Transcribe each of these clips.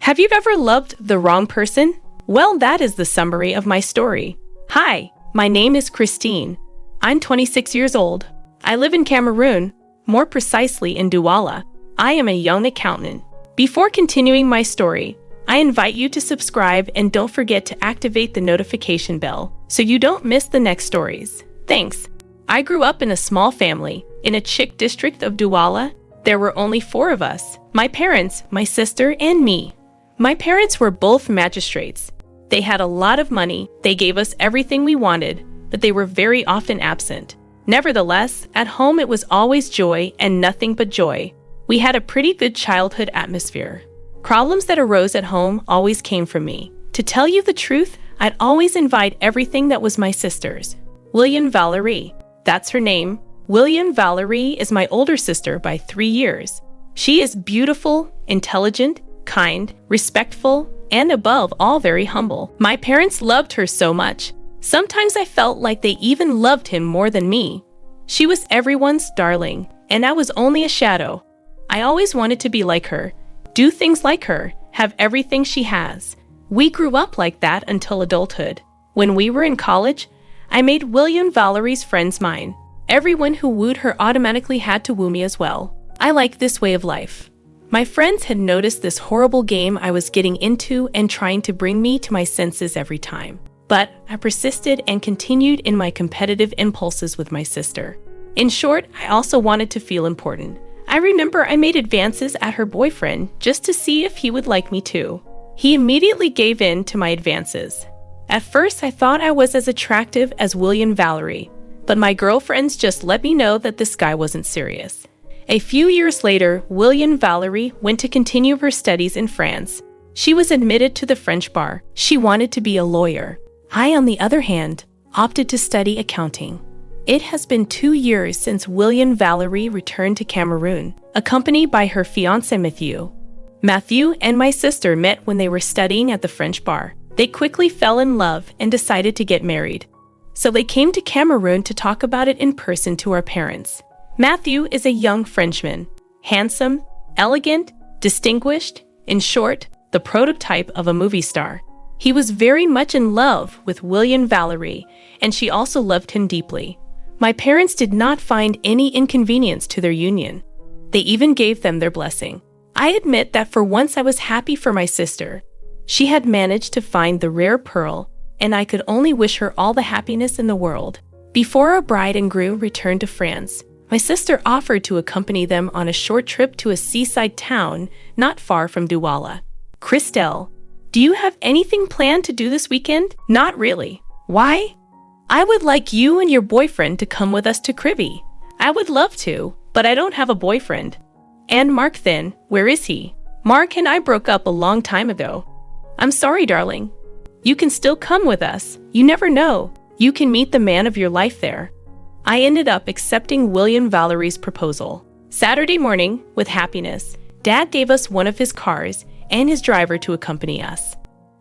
Have you ever loved the wrong person? Well, that is the summary of my story. Hi, my name is Christine. I'm 26 years old. I live in Cameroon, more precisely in Douala. I am a young accountant. Before continuing my story, I invite you to subscribe and don't forget to activate the notification bell so you don't miss the next stories. Thanks. I grew up in a small family in a chic district of Douala. There were only 4 of us, my parents, my sister, and me. My parents were both magistrates. They had a lot of money, they gave us everything we wanted, but they were very often absent. Nevertheless, at home it was always joy and nothing but joy. We had a pretty good childhood atmosphere. Problems that arose at home always came from me. To tell you the truth, I'd always invite everything that was my sister's. William Valerie, that's her name. William Valerie is my older sister by 3 years. She is beautiful, intelligent, kind, respectful, and above all very humble. My parents loved her so much. Sometimes I felt like they even loved him more than me. She was everyone's darling, and I was only a shadow. I always wanted to be like her, do things like her, have everything she has. We grew up like that until adulthood. When we were in college, I made William Valerie's friends mine. Everyone who wooed her automatically had to woo me as well. I like this way of life. My friends had noticed this horrible game I was getting into and trying to bring me to my senses every time. But I persisted and continued in my competitive impulses with my sister. In short, I also wanted to feel important. I remember I made advances at her boyfriend just to see if he would like me too. He immediately gave in to my advances. At first, I thought I was as attractive as William Valerie, but my girlfriends just let me know that this guy wasn't serious. A few years later, William Valerie went to continue her studies in France. She was admitted to the French bar. She wanted to be a lawyer. I, on the other hand, opted to study accounting. It has been 2 years since William Valerie returned to Cameroon, accompanied by her fiancé Matthew. Matthew and my sister met when they were studying at the French bar. They quickly fell in love and decided to get married. So they came to Cameroon to talk about it in person to our parents. Matthew is a young Frenchman, handsome, elegant, distinguished, in short, the prototype of a movie star. He was very much in love with William Valerie, and she also loved him deeply. My parents did not find any inconvenience to their union. They even gave them their blessing. I admit that for once I was happy for my sister. She had managed to find the rare pearl, and I could only wish her all the happiness in the world. Before our bride and groom returned to France, my sister offered to accompany them on a short trip to a seaside town not far from Douala. Christelle, do you have anything planned to do this weekend? Not really. Why? I would like you and your boyfriend to come with us to Kribi. I would love to, but I don't have a boyfriend. And Mark then, where is he? Mark and I broke up a long time ago. I'm sorry, darling. You can still come with us. You never know. You can meet the man of your life there. I ended up accepting William Valerie's proposal. Saturday morning, with happiness, Dad gave us one of his cars and his driver to accompany us.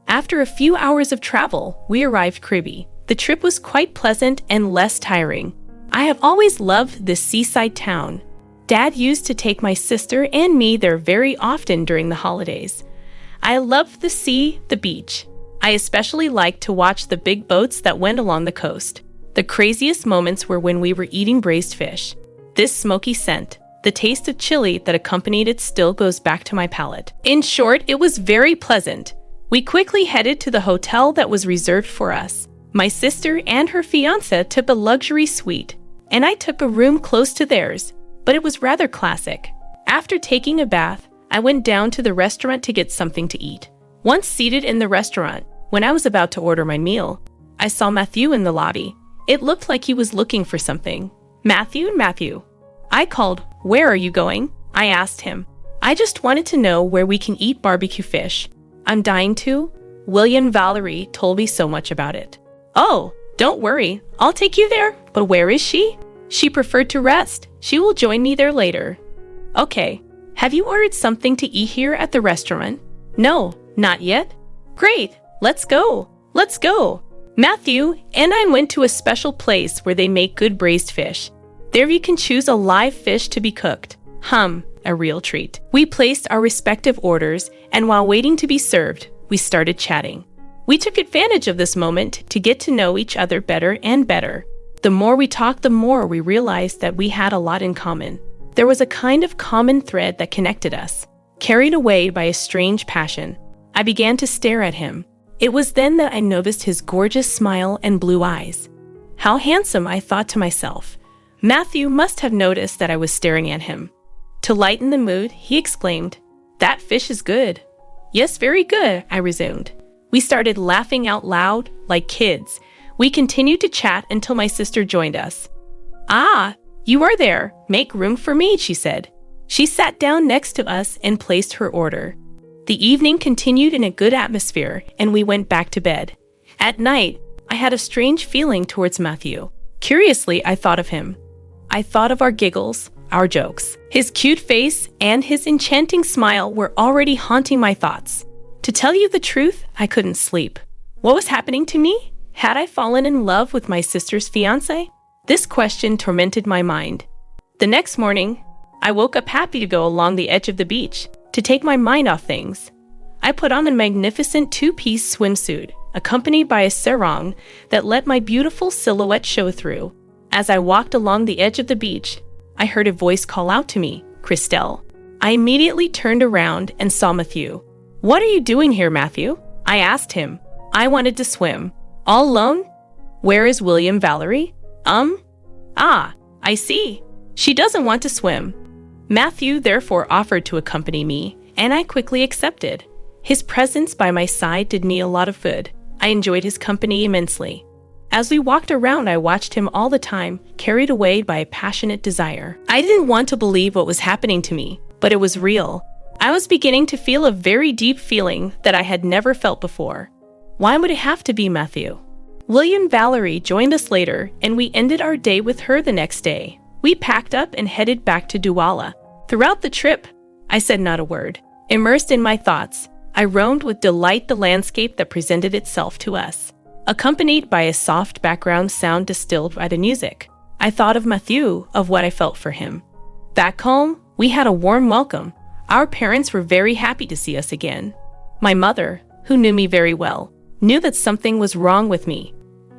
After a few hours of travel, we arrived Kribi. The trip was quite pleasant and less tiring. I have always loved this seaside town. Dad used to take my sister and me there very often during the holidays. I loved the sea, the beach. I especially liked to watch the big boats that went along the coast. The craziest moments were when we were eating braised fish. This smoky scent, the taste of chili that accompanied it still goes back to my palate. In short, it was very pleasant. We quickly headed to the hotel that was reserved for us. My sister and her fiancé took a luxury suite, and I took a room close to theirs, but it was rather classic. After taking a bath, I went down to the restaurant to get something to eat. Once seated in the restaurant, when I was about to order my meal, I saw Matthew in the lobby. It looked like he was looking for something. Matthew. I called, "Where are you going?" I asked him. "I just wanted to know where we can eat barbecue fish. I'm dying to." William Valerie told me so much about it. "Oh, don't worry. I'll take you there. But where is she?" "She preferred to rest. She will join me there later." "Okay. Have you ordered something to eat here at the restaurant?" "No, not yet." "Great. Let's go. Let's go." Matthew and I went to a special place where they make good braised fish. There you can choose a live fish to be cooked. a real treat. We placed our respective orders, and while waiting to be served, we started chatting. We took advantage of this moment to get to know each other better and better. The more we talked, the more we realized that we had a lot in common. There was a kind of common thread that connected us. Carried away by a strange passion, I began to stare at him. It was then that I noticed his gorgeous smile and blue eyes. How handsome, I thought to myself. Matthew must have noticed that I was staring at him. To lighten the mood, he exclaimed, "That fish is good." "Yes, very good," I resumed. We started laughing out loud like kids. We continued to chat until my sister joined us. "Ah, you are there. Make room for me," she said. She sat down next to us and placed her order. The evening continued in a good atmosphere, and we went back to bed. At night, I had a strange feeling towards Matthew. Curiously, I thought of him. I thought of our giggles, our jokes. His cute face and his enchanting smile were already haunting my thoughts. To tell you the truth, I couldn't sleep. What was happening to me? Had I fallen in love with my sister's fiancé? This question tormented my mind. The next morning, I woke up happy to go along the edge of the beach, to take my mind off things. I put on a magnificent two-piece swimsuit, accompanied by a sarong that let my beautiful silhouette show through. As I walked along the edge of the beach, I heard a voice call out to me, "Christelle." I immediately turned around and saw Matthew. "What are you doing here, Matthew?" I asked him. "I wanted to swim." "All alone?" "Where is William Valerie?" Ah, I see. She doesn't want to swim." Matthew therefore offered to accompany me, and I quickly accepted. His presence by my side did me a lot of good. I enjoyed his company immensely. As we walked around, I watched him all the time, carried away by a passionate desire. I didn't want to believe what was happening to me, but it was real. I was beginning to feel a very deep feeling that I had never felt before. Why would it have to be Matthew? William Valerie joined us later, and we ended our day with her the next day. We packed up and headed back to Douala. Throughout the trip, I said not a word. Immersed in my thoughts, I roamed with delight the landscape that presented itself to us, accompanied by a soft background sound distilled by the music. I thought of Matthew, of what I felt for him. Back home, we had a warm welcome. Our parents were very happy to see us again. My mother, who knew me very well, knew that something was wrong with me.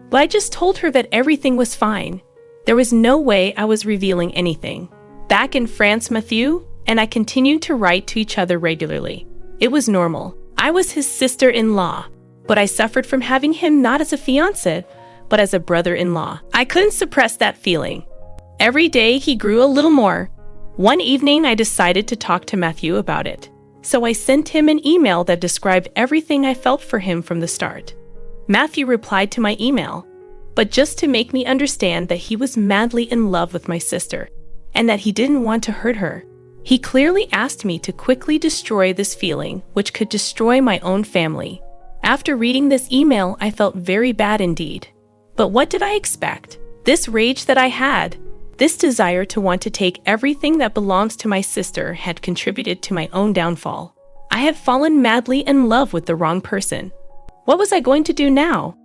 But I just told her that everything was fine. There was no way I was revealing anything. Back in France, Matthew and I continued to write to each other regularly. It was normal. I was his sister-in-law, but I suffered from having him not as a fiancé, but as a brother-in-law. I couldn't suppress that feeling. Every day he grew a little more. One evening I decided to talk to Matthew about it. So I sent him an email that described everything I felt for him from the start. Matthew replied to my email, but just to make me understand that he was madly in love with my sister, and that he didn't want to hurt her. He clearly asked me to quickly destroy this feeling, which could destroy my own family. After reading this email, I felt very bad indeed. But what did I expect? This rage that I had, this desire to want to take everything that belongs to my sister had contributed to my own downfall. I had fallen madly in love with the wrong person. What was I going to do now?